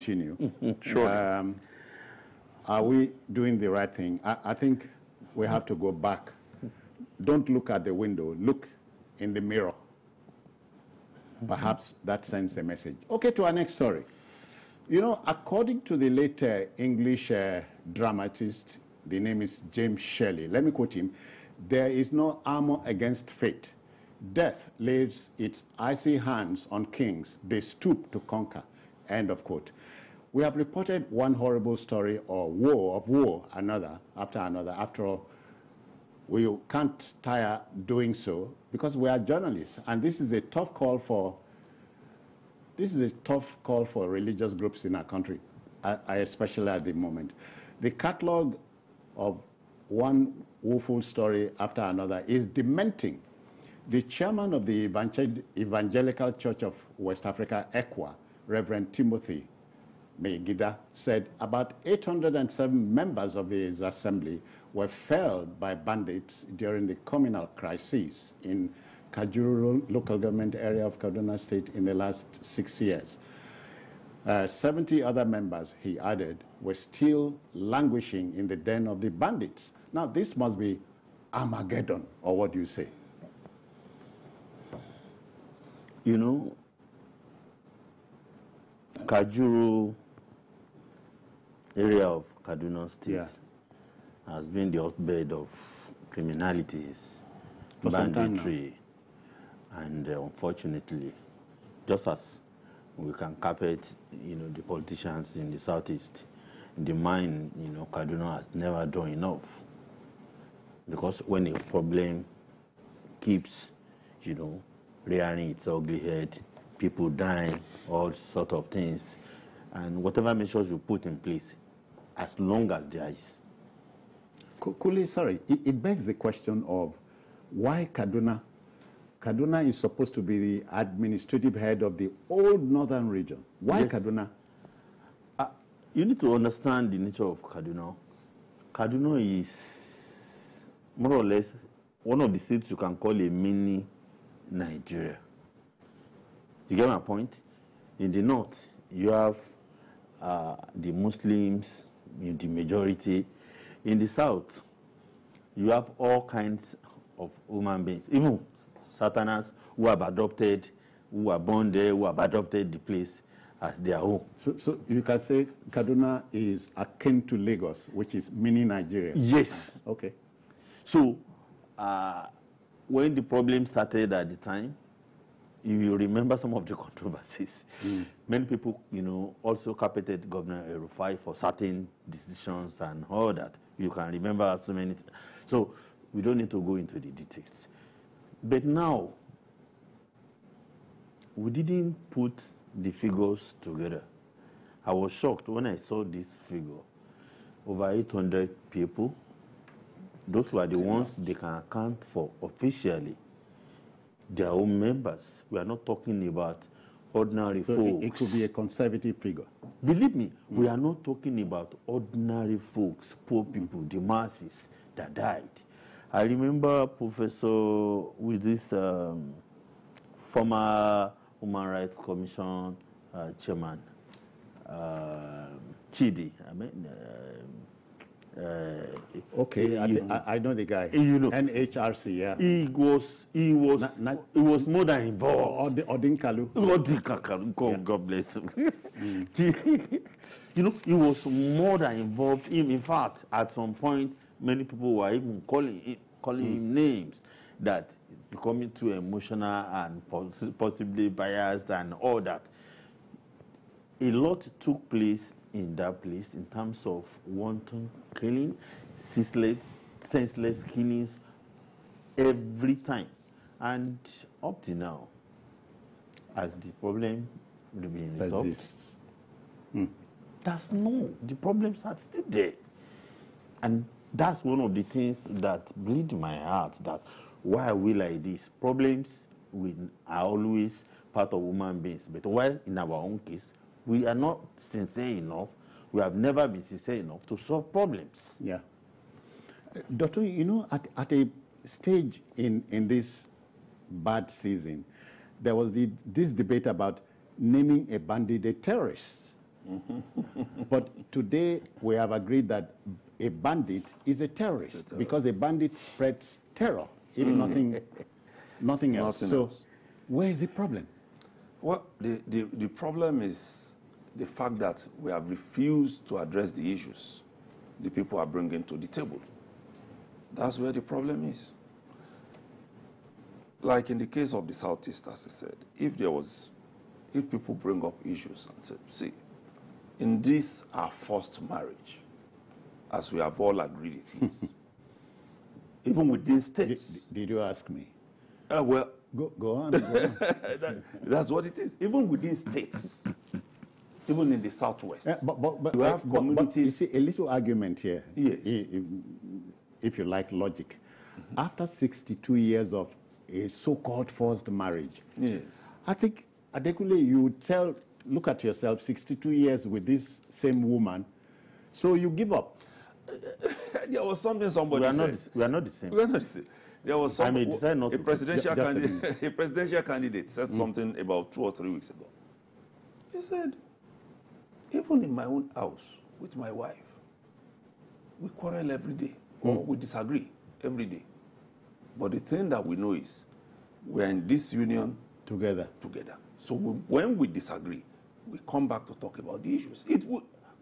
continue. Sure. Are we doing the right thing? I think we have to go back. Don't look at the window. Look in the mirror. Perhaps that sends a message. Okay, to our next story. You know, according to the late English dramatist, the name is James Shelley. Let me quote him. There is no armor against fate. Death lays its icy hands on kings. They stoop to conquer. End of quote. We have reported one horrible story or war, another after another. After all, we can't tire doing so because we are journalists, and this is a tough call for religious groups in our country, especially at the moment. The catalog of one woeful story after another is dementing. The chairman of the Evangelical Church of West Africa, ECWA, Reverend Timothy Megida, said about 807 members of his assembly were felled by bandits during the communal crisis in Kajuru local government area of Kaduna State in the last 6 years. 70 other members, he added, were still languishing in the den of the bandits. Now, this must be Armageddon, or what do you say? You know, Kajuru area of Kaduna State has been the hotbed of criminalities, banditry, and unfortunately, just as we can carpet, you know, the politicians in the southeast, the mine, you know, Kaduna has never done enough. Because when a problem keeps, you know, rearing its ugly head, people dying, all sort of things, and whatever measures you put in place, as long as there is. Kuli, sorry, it begs the question of why Kaduna? Kaduna is supposed to be the administrative head of the old northern region. Why Kaduna? You need to understand the nature of Kaduna. Kaduna is more or less one of the states you can call a mini Nigeria. You get my point? In the north, you have the Muslims, the majority. In the south, you have all kinds of human beings, even Satanás who have adopted, who are born there, who have adopted the place as their home. So you can say Kaduna is akin to Lagos, which is mini Nigeria. Yes. Okay. So when the problem started at the time, if you remember some of the controversies, many people, you know, also carpeted Governor El-Rufai for certain decisions and all that. You can remember so many. So we don't need to go into the details. But now, we didn't put the figures together. I was shocked when I saw this figure. Over 800 people. Those were the ones they can account for officially. Their own members. We are not talking about ordinary folks. So it could be a conservative figure. Believe me, we are not talking about ordinary folks, poor people, the masses that died. I remember Professor with this former Human Rights Commission chairman, Chidi. I know the guy. You know, NHRC, yeah. He was more than involved. Odinkalu. Odinkalu, God bless him. You know, he was more than involved. In fact, at some point, many people were even calling him names that is becoming too emotional and possibly biased and all that. A lot took place in that place in terms of wanton killing, senseless killings every time. And up to now, as the problem will be resolved, the problems are still there. And that's one of the things that bleed my heart, that why are we like this? Problems are always part of human beings. But while in our own case, we are not sincere enough, we have never been sincere enough to solve problems. Yeah. Doctor, you know, at a stage in this bad season, there was this debate about naming a bandit a terrorist. But today we have agreed that a bandit is a terrorist because a bandit spreads terror, if nothing else. So where is the problem? Well, the problem is the fact that we have refused to address the issues the people are bringing to the table. That's where the problem is. Like in the case of the Southeast, as I said, if people bring up issues and say, see, in this our first marriage, as we have all agreed it is, even within states. Did you ask me? Well, go on. that's what it is. Even within states, even in the Southwest, but you have communities. But you see, a little argument here, yes. If you like logic. After 62 years of a so-called forced marriage, yes. I think, Adekunle, you look at yourself, 62 years with this same woman, so you give up. There was something somebody said. We are not the same. We are not the same. There was a presidential candidate. A presidential candidate said something about 2 or 3 weeks ago. He said, even in my own house with my wife, we quarrel every day, or we disagree every day. But the thing that we know is we're in this union together. So when we disagree, we come back to talk about the issues.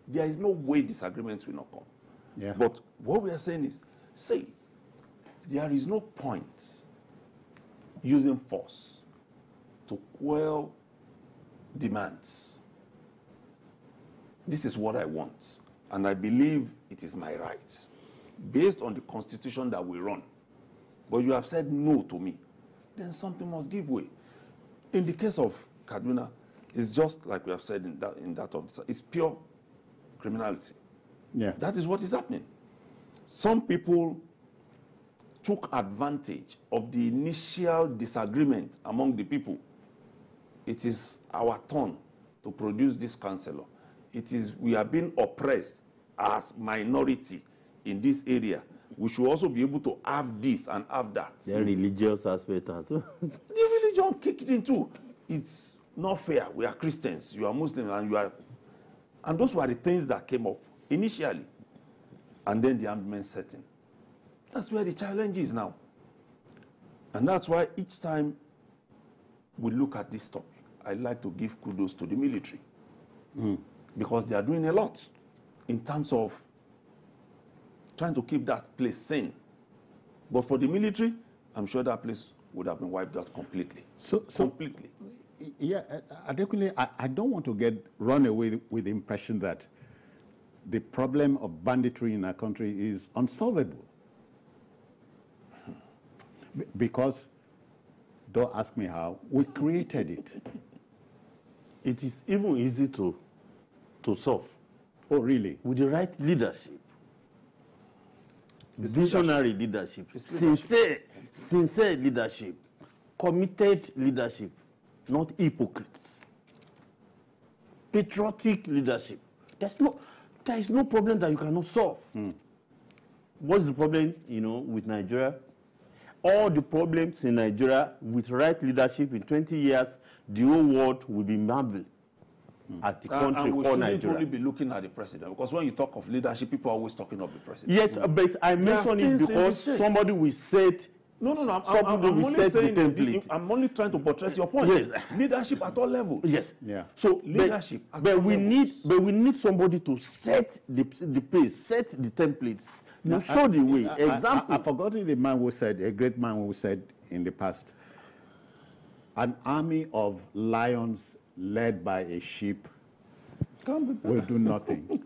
There is no way disagreements will not come. Yeah. But what we are saying is, say, there is no point using force to quell demands. This is what I want, and I believe it is my right, based on the constitution that we run. But you have said no to me, then something must give way. In the case of Kaduna, it's just like we have said in that of the, it's pure criminality. Yeah. That is what is happening. Some people took advantage of the initial disagreement among the people. It is our turn to produce this councillor. We are being oppressed as minority in this area. We should also be able to have this and have that. The religious aspect as well. The religion kicked in too. It's not fair. We are Christians, you are Muslims, and you are... And those were the things that came up initially. And then the armed men set in. That's where the challenge is now. And that's why each time we look at this topic, I like to give kudos to the military. Because they are doing a lot in terms of trying to keep that place sane. But for the military, I'm sure that place would have been wiped out completely. Completely. Yeah, Adekunle, I don't want to run away with the impression that the problem of banditry in our country is unsolvable. Because, don't ask me how, we created it. It is even easy to solve. Oh, really? With the right leadership. Visionary leadership. Sincere leadership. Committed leadership. Not hypocrites. Patriotic leadership. There is no problem that you cannot solve. What's the problem, with Nigeria? All the problems in Nigeria, with right leadership in 20 years, the whole world will be marveled at the country and we called shouldn't Nigeria. only be looking at the president, because when you talk of leadership, people are always talking of the president. Yes, but I mention it because somebody will set. No, I'm only saying, I'm only trying to buttress your point. Yes. Leadership at all levels. Yes. Yeah. So leadership. But we need somebody to set the pace, set the templates, show the way. Example. I've forgotten the man who said, a great man who said in the past, an army of lions led by a sheep will do nothing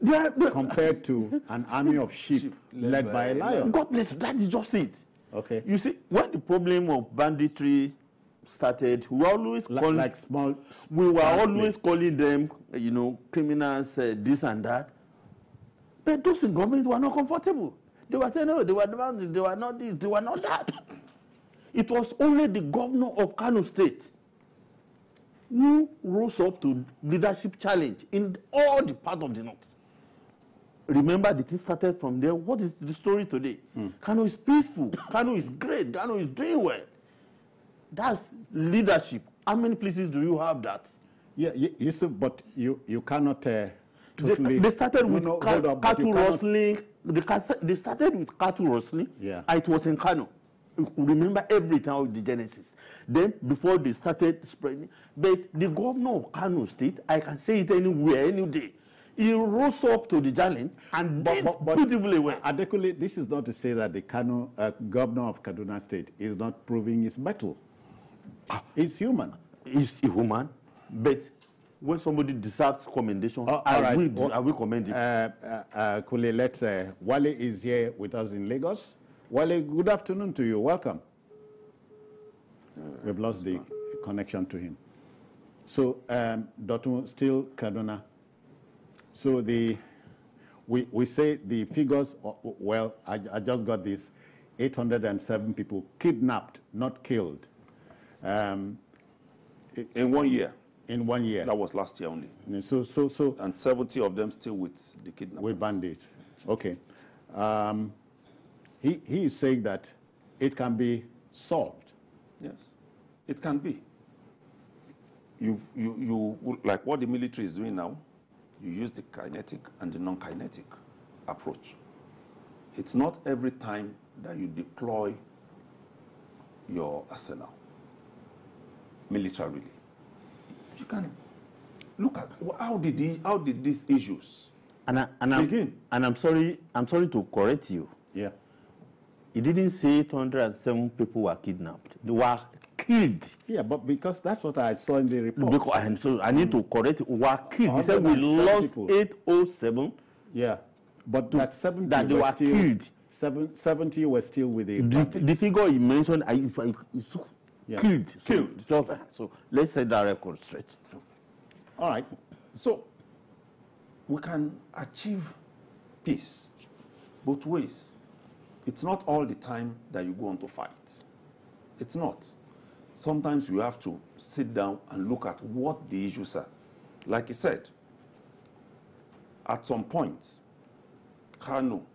compared to an army of sheep led by a lion. God bless you. That is just it. Okay. You see, when the problem of banditry started, we were always calling them, criminals, this and that. But those in government were not comfortable. They were saying, no, they were not this, they were not that. It was only the governor of Kano State who rose up to leadership challenge in all the part of the north. Remember, the thing started from there. What is the story today? Kano is peaceful. Kano is great. Kano is doing well. That's leadership. How many places do you have that? Yeah, you see, but you cannot They started with cattle rustling. They started with cattle rustling. Yeah. It was in Kano. Remember everything of the genesis. Then before they started spreading, but the governor of Kano State, I can say it anywhere, any day, he rose up to the challenge and did beautifully well. Adekunle, this is not to say that the Kano governor of Kaduna State is not proving his mettle. He's human. He's human, but when somebody deserves commendation, I will commend it. Kule, let's Wale is here with us in Lagos. Wale, good afternoon to you. Welcome. We've lost the connection to him. So, Dotun, still Kaduna. So we say the figures, well, I just got this, 807 people kidnapped, not killed. In 1 year. In 1 year. That was last year only. So and 70 of them still with the kidnappers. With bandits. Okay. He is saying that it can be solved. Yes, it can be. You like what the military is doing now, you use the kinetic and the non-kinetic approach. It's not every time that you deploy your arsenal militarily. You can look at how did these issues begin? And I'm sorry to correct you. Yeah. He didn't say 807 people were kidnapped. They were killed. Yeah, but because that's what I saw in the report. And so I need to correct it. Were killed. He said we lost 807. Yeah, but that 70 that they were still killed. 70 were still with the figure he mentioned is killed. So let's set that record straight. All right. So we can achieve peace both ways. It's not all the time that you go on to fight. It's not. Sometimes you have to sit down and look at what the issues are. Like he said, at some point, Kano,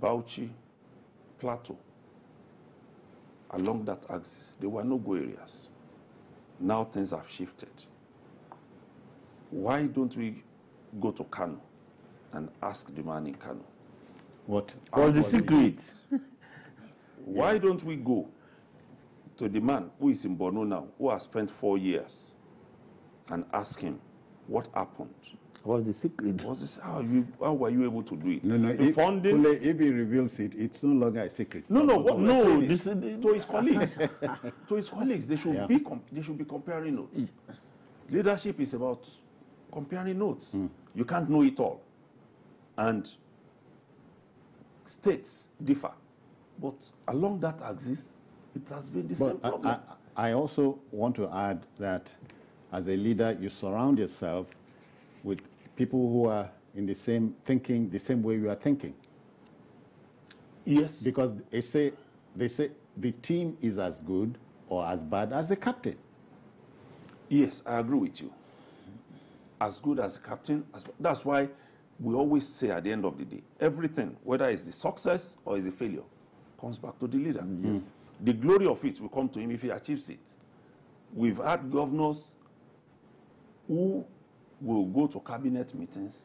Bauchi, Plateau, along that axis, there were no-go areas. Now things have shifted. Why don't we go to Kano and ask the man in Kano? What was the secret? Why don't we go to the man who is in Borno now, who has spent 4 years, and ask him what happened? What's the secret? How were you able to do it? No. If he reveals it, it's no longer a secret. No. To his colleagues, they should be comparing notes. Leadership is about comparing notes. You can't know it all, and states differ, but along that axis, it has been the same problem. I also want to add that as a leader, you surround yourself with people who are in the same thinking, the same way you are thinking. Yes. Because they say the team is as good or as bad as the captain. Yes, I agree with you. As good as the captain. That's why we always say at the end of the day, everything, whether it's the success or it's the failure, comes back to the leader. Yes. The glory of it will come to him if he achieves it. We've had governors who will go to cabinet meetings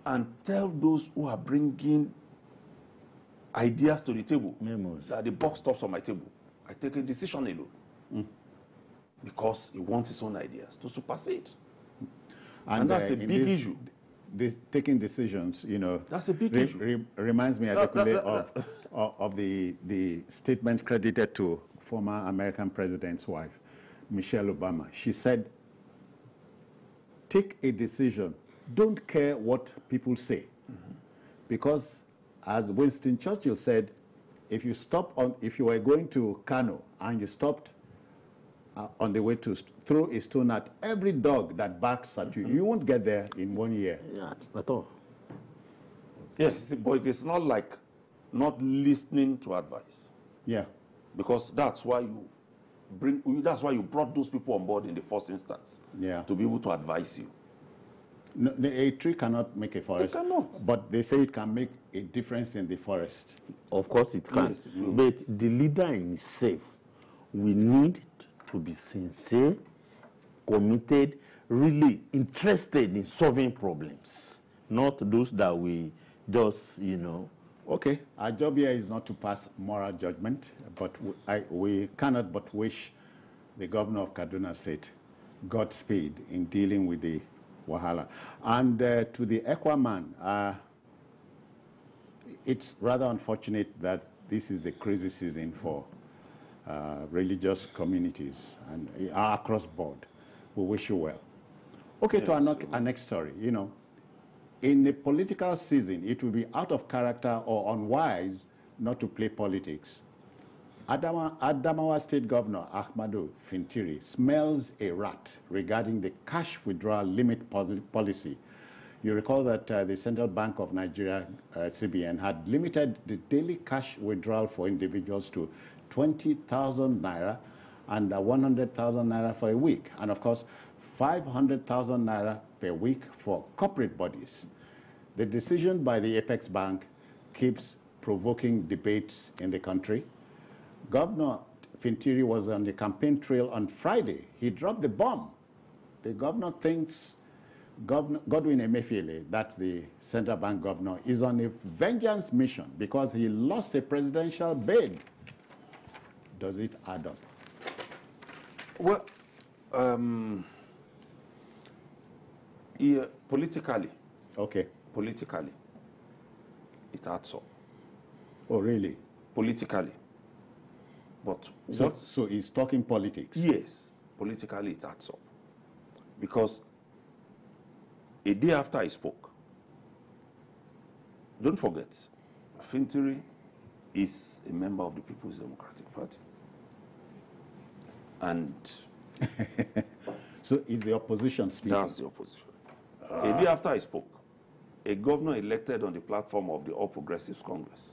and tell those who are bringing ideas to the table that the buck stops on my table. I take a decision alone. Because he wants his own ideas to supersede. And that's a big issue. Taking decisions, that's a big issue. Reminds me of the statement credited to former American president's wife, Michelle Obama. She said, take a decision. Don't care what people say. Because as Winston Churchill said, if you were going to Kano and you stopped on the way to throw a stone at every dog that barks at you, you won't get there in 1 year. Yeah, at all. Yes, but it's not like not listening to advice. Yeah. Because that's why you brought those people on board in the first instance. Yeah. To be able to advise you. No, a tree cannot make a forest. It cannot. But they say it can make a difference in the forest. Of course it can. Yes, it will. But the leader himself, we need to be sincere, committed, really interested in solving problems, not those that we just, you know. Okay, our job here is not to pass moral judgment, but we cannot but wish the governor of Kaduna State Godspeed in dealing with the wahala. And to the Ekwa man, it's rather unfortunate that this is a crazy season for religious communities and across board. We wish you well. Okay, yes, to our next story. You know, in a political season, it will be out of character or unwise not to play politics. Adamawa State Governor Ahmadu Fintiri smells a rat regarding the cash withdrawal limit policy. You recall that the Central Bank of Nigeria, CBN, had limited the daily cash withdrawal for individuals to 20,000 naira and 100,000 naira for a week. And of course, 500,000 naira per week for corporate bodies. The decision by the Apex Bank keeps provoking debates in the country. Governor Fintiri was on the campaign trail on Friday. He dropped the bomb. The governor thinks Godwin Emefiele, that's the central bank governor, is on a vengeance mission because he lost a presidential bid. Does it add up? Well, yeah, politically. Okay. Politically, it adds up. Oh, really? Politically. But so he's talking politics? Yes, politically it adds up. Because a day after I spoke, don't forget, Fintiri is a member of the People's Democratic Party. And so is the opposition speaking? That's the opposition. A day after I spoke, a governor elected on the platform of the All Progressives Congress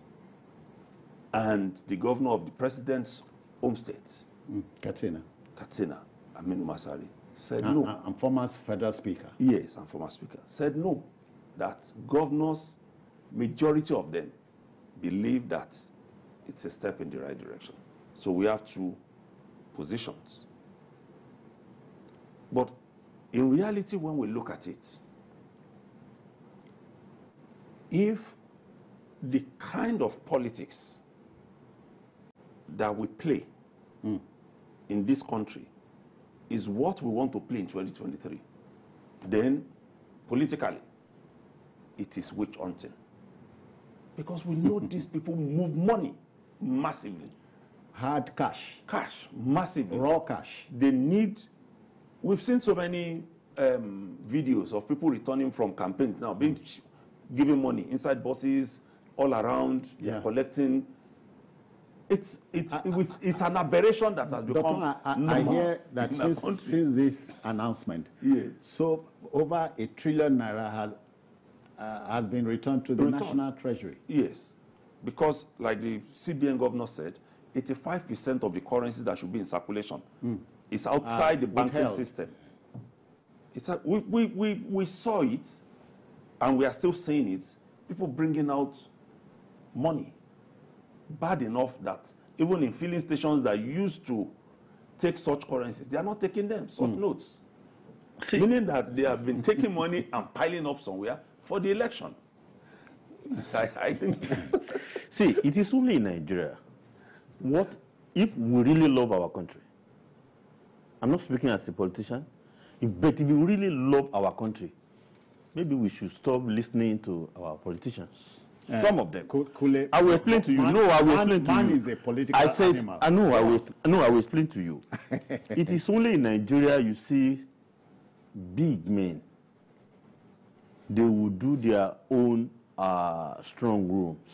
and the governor of the president's home state, Katsina, Aminu Masari, said no. And former federal speaker. Yes, and former speaker. Said no, that governors, majority of them, believe that it's a step in the right direction. So we have two positions. But in reality, when we look at it, if the kind of politics that we play in this country is what we want to play in 2023, then politically, it is witch hunting. Because we know these people move money massively. Hard cash. Cash, massively. Raw cash. They need, we've seen so many videos of people returning from campaigns now, being given money inside buses, all around, they're collecting. It's an aberration that has become normal. I hear that since this announcement, yes, so over ₦1 trillion has been returned to the National Treasury. Yes, because like the CBN governor said, 85% of the currency that should be in circulation is outside the banking system. It's we saw it, and we are still seeing it. People bringing out money. Bad enough that even in filling stations that used to take such currencies, they are not taking them, such notes. Meaning that they have been taking money and piling up somewhere for the election. I think. See, it is only in Nigeria. What if we really love our country? I'm not speaking as a politician, but if we really love our country, maybe we should stop listening to our politicians. Some of them. I will explain to you. I will explain to you. Man is a political animal. I will explain to you. It is only in Nigeria you see big men. They will do their own strong rooms.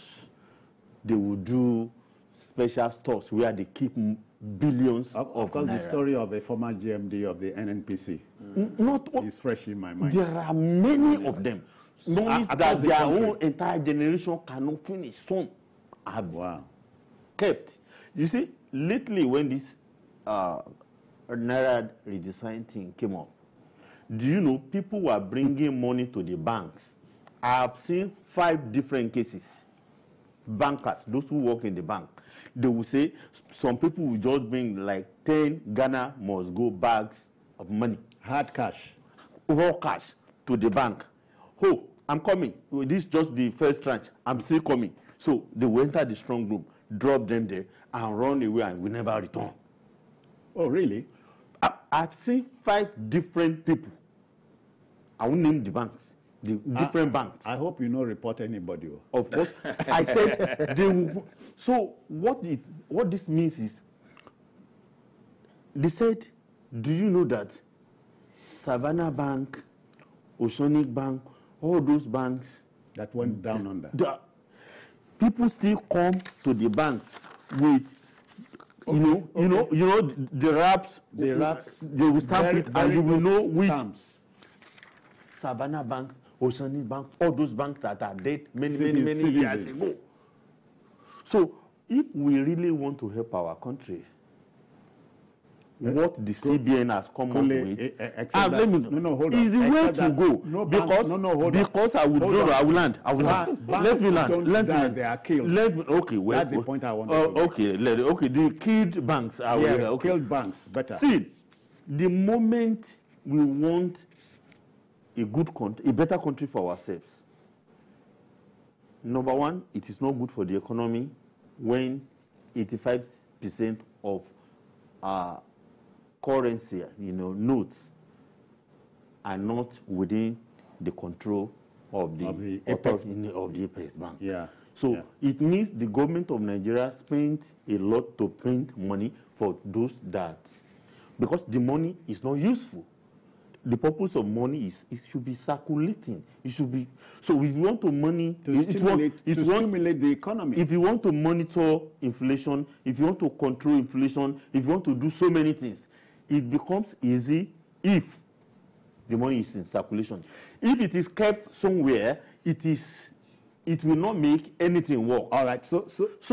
They will do special stores where they keep billions of course, naira. The story of a former GMD of the NNPC is fresh in my mind. There are many of them. Knowing that their whole entire generation cannot finish. Some have kept. You see, lately when this naira redesign thing came up, do you know people were bringing money to the banks? I have seen 5 different cases. Bankers, those who work in the bank, they will say some people will just bring like 10 Ghana must go bags of money. Hard cash. raw cash to the bank. Oh, I'm coming. This is just the first tranche. I'm still coming. So they will enter the strong room, drop them there, and run away and will never return. Oh, really? I've seen 5 different people. I won't name the banks, the different banks. I hope you don't report anybody. Of course. I said they will. So what this means is, they said, do you know that Savannah Bank, Oceanic Bank, all those banks that went down under? People still come to the banks with, the wraps. The wraps. They will stamp it, and you will know which stamps. Savannah Bank, Oceanic Bank, all those banks that are dead many Citizens. years ago. So, if we really want to help our country, what the CBN has come up with, let me know. Hold on. Is the way to go. No, because because I will land. Let me land. They are killed. Okay, wait. That's the point I want to make. Okay, the killed banks are killed banks. Better. See, the moment we want a good country, a better country for ourselves, number one, it is not good for the economy when 85% of our currency, notes, are not within the control of the Apex Bank. Yeah. So it means the government of Nigeria spent a lot to print money for those that, because the money is not useful. The purpose of money is it should be circulating. It should be, so if you want to money to stimulate the economy. If you want to monitor inflation, if you want to control inflation, if you want to do so many things, it becomes easy if the money is in circulation. If it is kept somewhere, it will not make anything work. All right. So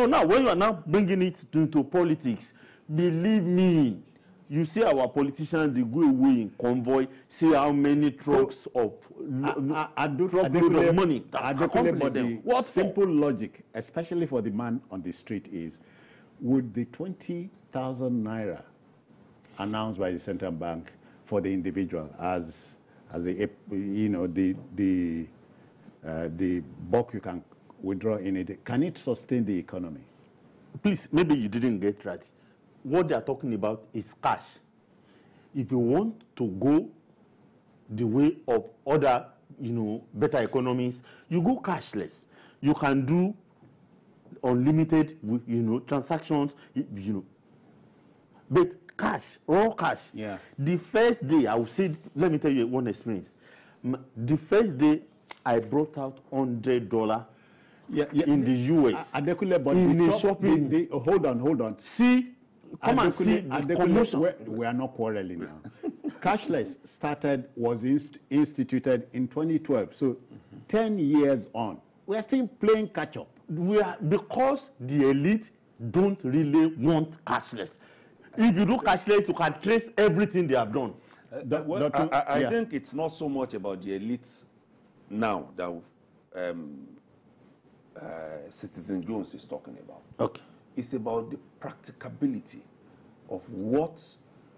now when you are now bringing it into politics, believe me, you see our politicians, they go away in convoy, see how many trucks of money that accompany them. What simple logic, especially for the man on the street, is, would the 20,000 naira announced by the central bank for the individual as the bulk you can withdraw in it, can it sustain the economy? Please, maybe you didn't get right. What they are talking about is cash. If you want to go the way of other, better economies, you go cashless. You can do unlimited, transactions, But cash, raw cash. Yeah. The first day, I will say, let me tell you one experience. The first day, I brought out $100 in the US. Adekunle, but in the shopping. Hold on. See, come and see the commotion. We are not quarreling now. Cashless was instituted in 2012. So 10 years on, we are still playing catch up. Because the elite don't really want cashless. If you do cashless, you can trace everything they have done. I think it's not so much about the elites now that Citizen Jones is talking about. Okay. It's about the practicability of what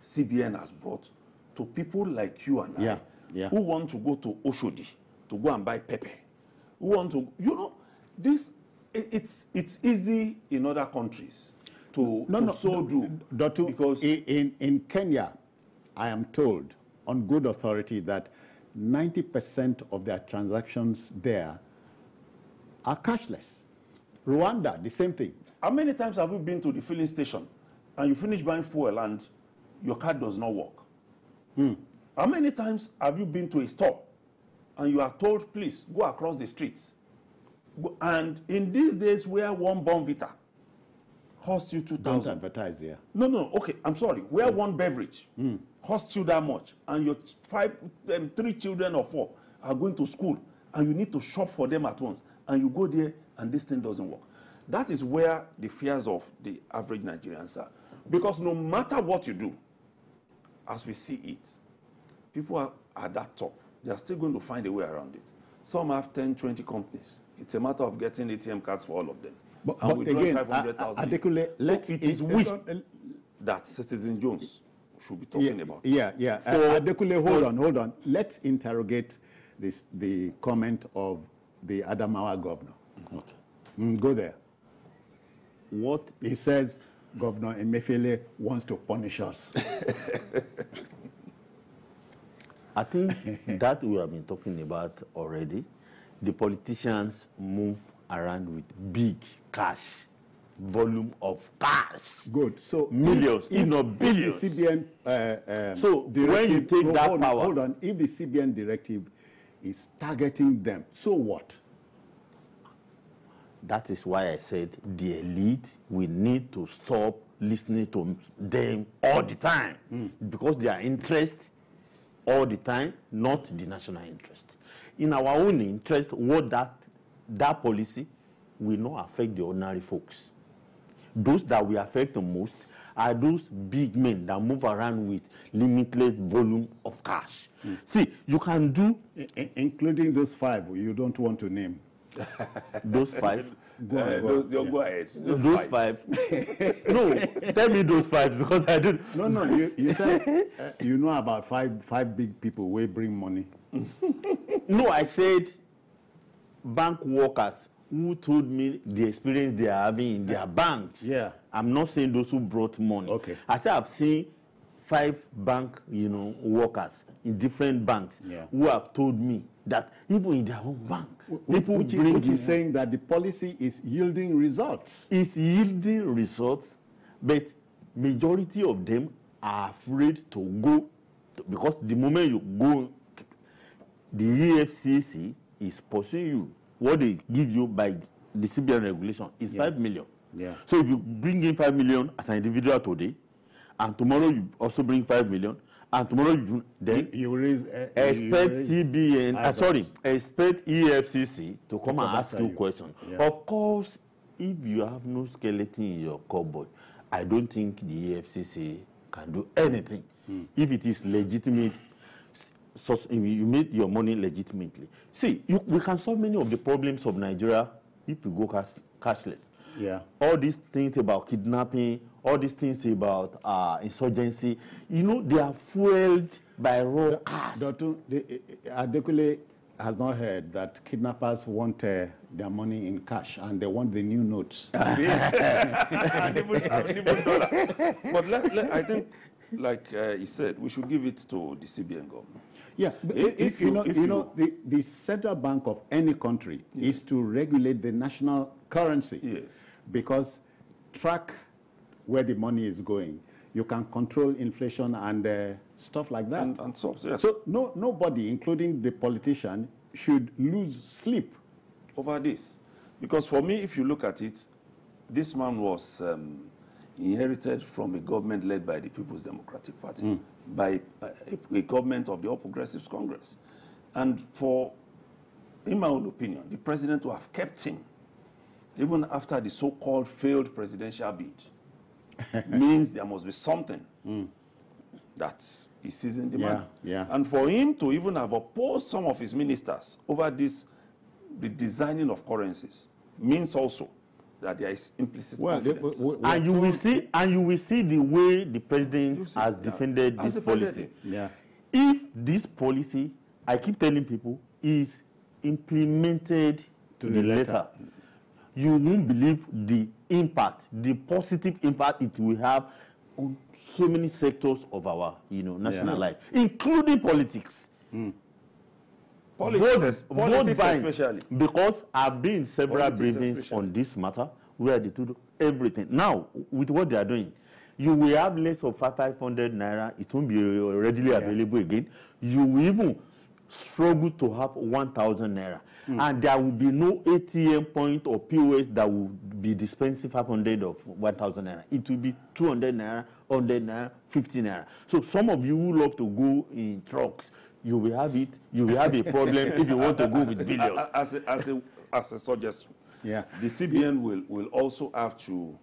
CBN has brought to people like you and I, who want to go to Oshodi to go and buy pepper, who want to, it's easy in other countries to do. Because in Kenya, I am told on good authority that 90% of their transactions there are cashless. Rwanda, the same thing. How many times have you been to the filling station and you finish buying fuel and your card does not work? How many times have you been to a store and you are told, please, go across the streets? And in these days where one Bonvita costs you 2,000. Don't advertise here. No, okay, I'm sorry. Where one beverage costs you that much and your 3 children or 4 are going to school and you need to shop for them at once and you go there and this thing doesn't work. That is where the fears of the average Nigerians are. Because no matter what you do, as we see it, people are at that top. They are still going to find a way around it. Some have 10, 20 companies. It's a matter of getting ATM cards for all of them. But again, Adekunle, so it is we that Citizen Jones should be talking about. Yeah. Adekule, hold on. Let's interrogate the comment of the Adamawa governor. Okay. Go there. What he says, Governor Emefiele wants to punish us. I think that we have been talking about already. The politicians move around with big cash, volume of cash. Good. So millions, if not billions. If the CBN so when you take that power, hold on. If the CBN directive is targeting them, so what? That is why I said the elite, we need to stop listening to them all the time because their interest all the time, not the national interest. In our own interest, what that policy will not affect the ordinary folks. Those that will affect the most are those big men that move around with limitless volume of cash. See, you can do... including those 5 you don't want to name. Those 5? Go ahead. Those 5? No, tell me those 5 because I don't... No, you said you know about five big people who bring money. No, I said bank workers who told me the experience they are having in their banks. Yeah. I'm not saying those who brought money. Okay. I said I've seen 5 bank, workers in different banks who have told me that even in their own bank, people which is saying that the policy is yielding results. It's yielding results, but majority of them are afraid to go because the moment you go, the EFCC is pursuing you. What they give you by the CBN regulation is 5 million. Yeah. So if you bring in 5 million as an individual today, and tomorrow you also bring 5 million, and tomorrow you raise expect CBN, expect EFCC to come and ask you questions. Yeah. Of course, if you have no skeleton in your cupboard, I don't think the EFCC can do anything. If it is legitimate, so you made your money legitimately. See, we can solve many of the problems of Nigeria if we go cashless. Yeah. All these things about kidnapping, all these things about insurgency, they are fueled by raw cash. Adekule has not heard that kidnappers want their money in cash and they want the new notes. And even dollar. But I think, like he said, we should give it to the CBN governor. Yeah, if the central bank of any country is to regulate the national currency. Yes. Because track where the money is going. You can control inflation and stuff like that. And so, yes. So nobody, including the politician, should lose sleep over this. Because for me, if you look at it, this man was inherited from a government led by the People's Democratic Party, by a government of the All Progressives Congress. And in my own opinion, the president to have kept him, even after the so-called failed presidential bid, means there must be something that is seizing the man. Yeah. And for him to even have opposed some of his ministers over the designing of currencies means also that there is implicit confidence. And you will see the way the president has defended this policy. Yeah. If this policy, I keep telling people, is implemented to the letter, you won't believe the impact, the positive impact it will have on so many sectors of our, national life, including politics. Politics especially. Because I've been in several briefings on this matter where they do everything. Now, with what they are doing, you will have less of 500 naira. It won't be readily available again. You will even struggle to have 1,000 naira. And there will be no ATM point or POS that will be dispensing 500 of 1,000 naira. It will be 200 naira, 100 naira, 50 naira. So some of you who love to go in trucks, you will have it. You will have a problem if you want to go with billions. As a suggestion, the CBN will also have to,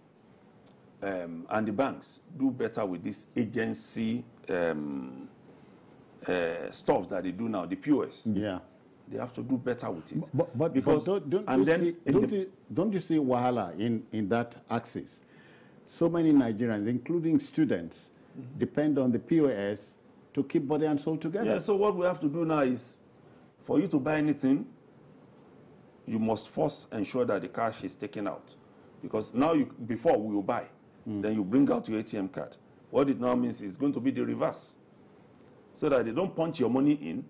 and the banks, do better with this agency stuff that they do now, the POS. Yeah. They have to do better with it. But don't you see wahala in that axis? So many Nigerians, including students, depend on the POS to keep body and soul together. Yeah, so what we have to do now is, for you to buy anything, you must first ensure that the cash is taken out. Because now, before we will buy, then you bring out your ATM card. What it now means is going to be the reverse. So that they don't punch your money in.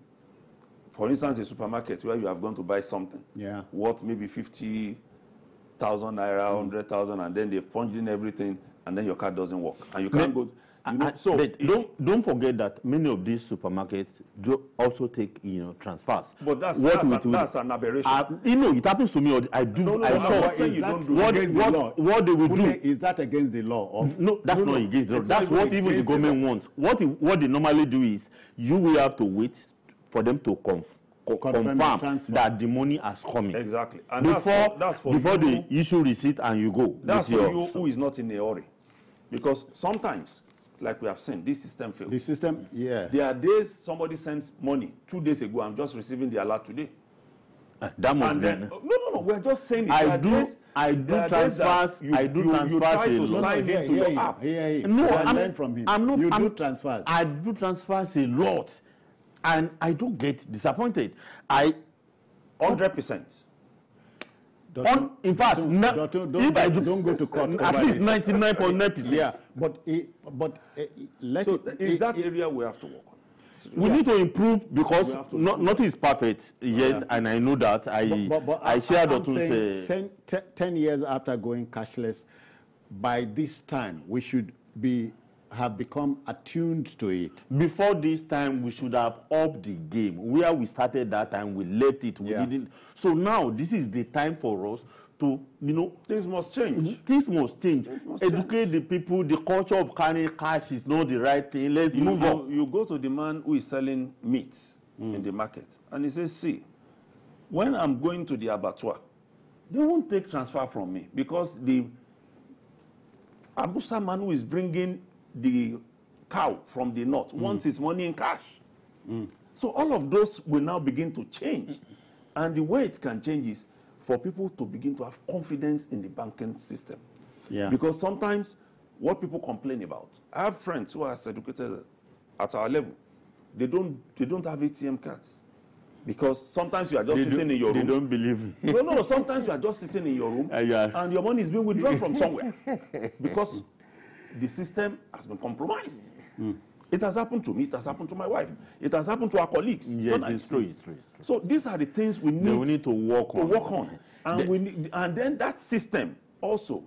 For instance, a supermarket where you have gone to buy something. Yeah. Worth maybe 50,000 naira, 100,000, and then they've punched in everything, and then your card doesn't work. And you can't go. So don't forget that many of these supermarkets do also take transfers. But that's an aberration. It happens to me. I do. No, what they will do is that against the law? No, that's not against the law. That's what even the government wants. What they normally do is you will have to wait for them to confirm that the money has come in. Exactly. And before they issue receipt and you go. That's for you who is not in a hurry. Because sometimes, like we have seen, this system fails. The system, yeah. There are days somebody sends money 2 days ago. I'm just receiving the alert today. That must be. No. We're just saying it. I do transfers. You try to sign into your app. No, I learn from him. You do transfers. I do transfers a lot, and I don't get disappointed. 100%. In fact, if I don't go to court, at least 99.9%. Yeah, but is that area we have to work on? We need to improve because nothing is perfect yet, and I know that. I share the 10 years after going cashless, by this time we should have become attuned to it. Before this time, we should have upped the game. Where we started that time, we left it. We didn't. So now, this is the time for us to, things must change. Things must change. Educate the people. The culture of carrying cash is not the right thing. Let's move on. You go to the man who is selling meat in the market, and he says, see, when I'm going to the abattoir, they won't take transfer from me because the Abusa man who is bringing the cow from the north wants his money in cash. So all of those will now begin to change. And the way it can change is for people to begin to have confidence in the banking system. Yeah. Because sometimes what people complain about, I have friends who are educated at our level. They don't have ATM cards. Because sometimes you are just sitting in your room. They don't believe me. No, sometimes you are just sitting in your room and your money is being withdrawn from somewhere. Because the system has been compromised. It has happened to me. It has happened to my wife. It has happened to our colleagues. Yes, it's true. So these are the things we need to work on. And then that system also,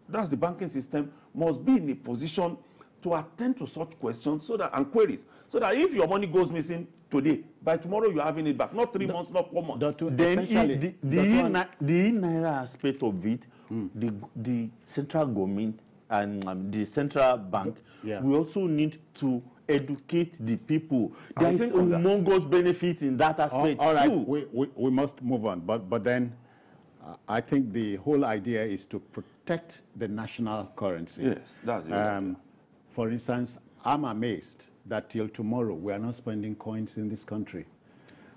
that's the banking system, must be in a position to attend to such questions and queries, so that if your money goes missing today, by tomorrow you're having it back. Not 3 months, not 4 months. Then the naira aspect of it, the central government and the central bank, we also need to educate the people. There is humongous benefit in that aspect. All right, we must move on. But then I think the whole idea is to protect the national currency. Yes, that's it. For instance, I'm amazed that till tomorrow we are not spending coins in this country.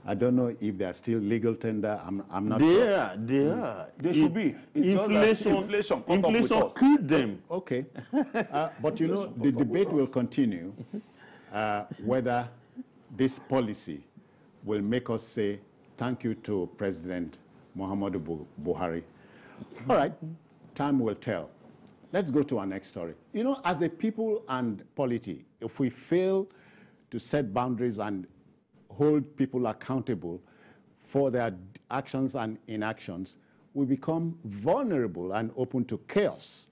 I don't know if they are still legal tender. I'm not sure. They are. They should be. It's inflation killed them. Okay. But the debate will continue whether this policy will make us say thank you to President Ahmadu Buhari. All right. Time will tell. Let's go to our next story. As a people and polity, if we fail to set boundaries and hold people accountable for their actions and inactions, we become vulnerable and open to chaos